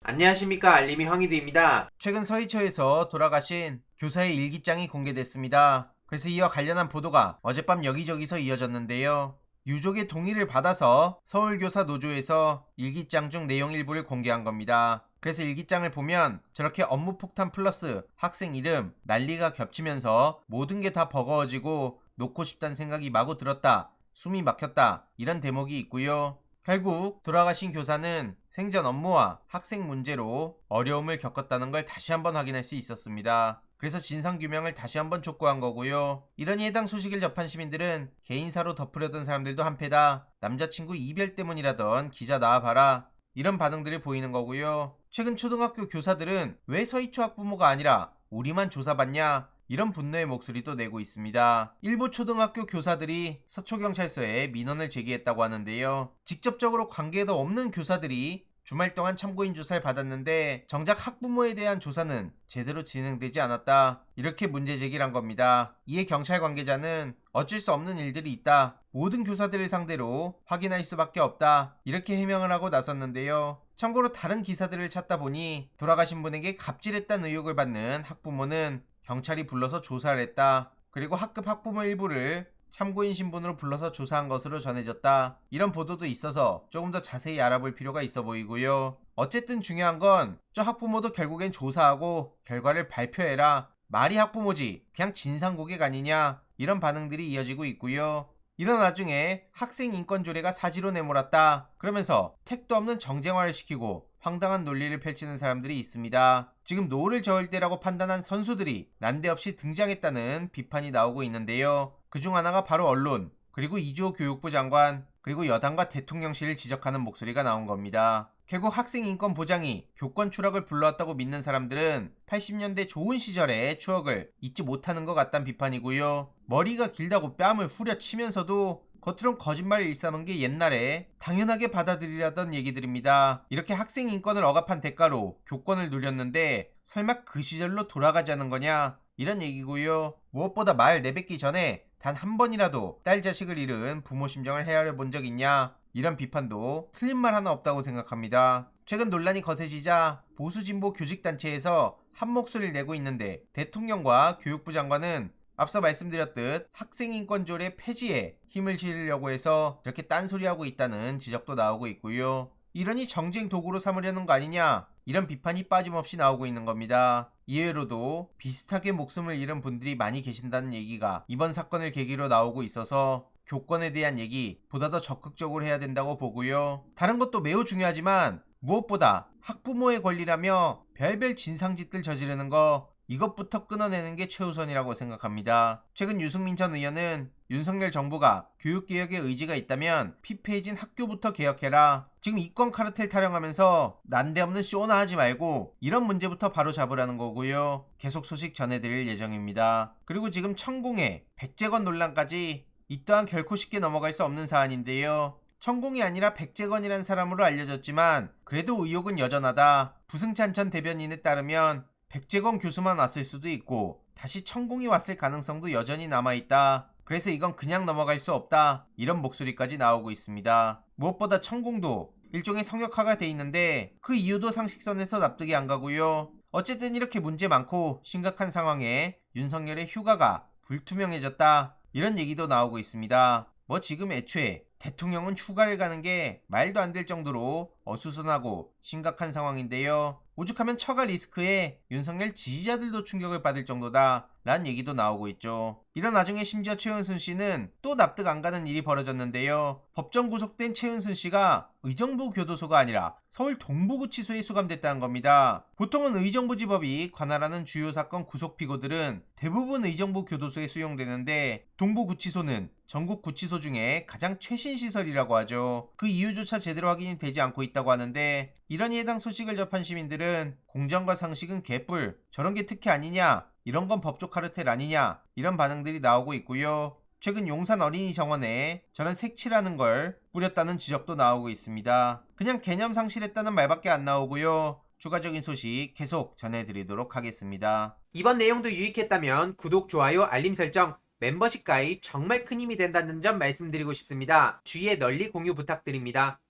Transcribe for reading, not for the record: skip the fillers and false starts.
안녕하십니까, 알림이 황희두입니다. 최근 서희초에서 돌아가신 교사의 일기장이 공개됐습니다. 그래서 이와 관련한 보도가 어젯밤 여기저기서 이어졌는데요. 유족의 동의를 받아서 서울교사 노조에서 일기장 중 내용 일부를 공개한 겁니다. 그래서 일기장을 보면 저렇게 업무 폭탄 플러스 학생 이름 난리가 겹치면서 모든 게 다 버거워지고 놓고 싶다는 생각이 마구 들었다, 숨이 막혔다, 이런 대목이 있고요. 결국 돌아가신 교사는 생전 업무와 학생 문제로 어려움을 겪었다는 걸 다시 한번 확인할 수 있었습니다. 그래서 진상규명을 다시 한번 촉구한 거고요. 이러니 해당 소식을 접한 시민들은 개인사로 덮으려던 사람들도 한패다, 남자친구 이별 때문이라던 기자 나와봐라, 이런 반응들이 보이는 거고요. 최근 초등학교 교사들은 왜 서희초 학부모가 아니라 우리만 조사받냐, 이런 분노의 목소리도 내고 있습니다. 일부 초등학교 교사들이 서초경찰서에 민원을 제기했다고 하는데요. 직접적으로 관계도 없는 교사들이 주말 동안 참고인 조사를 받았는데 정작 학부모에 대한 조사는 제대로 진행되지 않았다, 이렇게 문제 제기를 한 겁니다. 이에 경찰 관계자는 어쩔 수 없는 일들이 있다, 모든 교사들을 상대로 확인할 수밖에 없다, 이렇게 해명을 하고 나섰는데요. 참고로 다른 기사들을 찾다 보니 돌아가신 분에게 갑질했다는 의혹을 받는 학부모는 경찰이 불러서 조사를 했다, 그리고 학급 학부모 일부를 참고인 신분으로 불러서 조사한 것으로 전해졌다, 이런 보도도 있어서 조금 더 자세히 알아볼 필요가 있어 보이고요. 어쨌든 중요한 건 저 학부모도 결국엔 조사하고 결과를 발표해라, 말이 학부모지 그냥 진상고객 아니냐, 이런 반응들이 이어지고 있고요. 이런 와중에 학생 인권조례가 사지로 내몰았다 그러면서 택도 없는 정쟁화를 시키고 황당한 논리를 펼치는 사람들이 있습니다. 지금 노를 저을 때라고 판단한 선수들이 난데없이 등장했다는 비판이 나오고 있는데요. 그중 하나가 바로 언론, 그리고 이주호 교육부 장관, 그리고 여당과 대통령실을 지적하는 목소리가 나온 겁니다. 결국 학생 인권 보장이 교권 추락을 불러왔다고 믿는 사람들은 80년대 좋은 시절의 추억을 잊지 못하는 것 같다는 비판이고요. 머리가 길다고 뺨을 후려치면서도 겉으론 거짓말을 일삼은 게 옛날에 당연하게 받아들이라던 얘기들입니다. 이렇게 학생 인권을 억압한 대가로 교권을 누렸는데 설마 그 시절로 돌아가자는 거냐, 이런 얘기고요. 무엇보다 말 내뱉기 전에 단 한 번이라도 딸 자식을 잃은 부모 심정을 헤아려 본 적 있냐, 이런 비판도 틀린 말 하나 없다고 생각합니다. 최근 논란이 거세지자 보수진보 교직단체에서 한 목소리를 내고 있는데 대통령과 교육부 장관은 앞서 말씀드렸듯 학생인권조례 폐지에 힘을 실으려고 해서 저렇게 딴소리하고 있다는 지적도 나오고 있고요. 이러니 정쟁 도구로 삼으려는 거 아니냐, 이런 비판이 빠짐없이 나오고 있는 겁니다. 이외로도 비슷하게 목숨을 잃은 분들이 많이 계신다는 얘기가 이번 사건을 계기로 나오고 있어서 교권에 대한 얘기 보다 더 적극적으로 해야 된다고 보고요. 다른 것도 매우 중요하지만 무엇보다 학부모의 권리라며 별별 진상짓들 저지르는 거, 이것부터 끊어내는 게 최우선이라고 생각합니다. 최근 유승민 전 의원은 윤석열 정부가 교육개혁에 의지가 있다면 피폐해진 학교부터 개혁해라, 지금 이권 카르텔 타령하면서 난데없는 쇼나 하지 말고 이런 문제부터 바로 잡으라는 거고요. 계속 소식 전해드릴 예정입니다. 그리고 지금 천공의 백재건 논란까지 이 또한 결코 쉽게 넘어갈 수 없는 사안인데요. 천공이 아니라 백재건이라는 사람으로 알려졌지만 그래도 의혹은 여전하다. 부승찬 전 대변인에 따르면 백재건 교수만 왔을 수도 있고 다시 천공이 왔을 가능성도 여전히 남아있다. 그래서 이건 그냥 넘어갈 수 없다, 이런 목소리까지 나오고 있습니다. 무엇보다 천공도 일종의 성역화가 돼 있는데 그 이유도 상식선에서 납득이 안 가고요. 어쨌든 이렇게 문제 많고 심각한 상황에 윤석열의 휴가가 불투명해졌다, 이런 얘기도 나오고 있습니다. 뭐 지금 애초에 대통령은 휴가를 가는 게 말도 안 될 정도로 어수선하고 심각한 상황인데요. 오죽하면 처가 리스크에 윤석열 지지자들도 충격을 받을 정도다 라는 얘기도 나오고 있죠. 이런 와중에 심지어 최은순 씨는 또 납득 안 가는 일이 벌어졌는데요. 법정 구속된 최은순 씨가 의정부 교도소가 아니라 서울 동부구치소에 수감됐다는 겁니다. 보통은 의정부지법이 관할하는 주요 사건 구속 피고들은 대부분 의정부 교도소에 수용되는데 동부구치소는 전국 구치소 중에 가장 최신 시설이라고 하죠. 그 이유조차 제대로 확인이 되지 않고 있다고 하는데 이러니 해당 소식을 접한 시민들은 공정과 상식은 개뿔, 저런 게 특혜 아니냐, 이런 건 법조 카르텔 아니냐, 이런 반응들이 나오고 있고요. 최근 용산 어린이 정원에 저런 색칠하는 걸 뿌렸다는 지적도 나오고 있습니다. 그냥 개념 상실했다는 말밖에 안 나오고요. 추가적인 소식 계속 전해드리도록 하겠습니다. 이번 내용도 유익했다면 구독, 좋아요, 알림 설정, 멤버십 가입 정말 큰 힘이 된다는 점 말씀드리고 싶습니다. 주위에 널리 공유 부탁드립니다.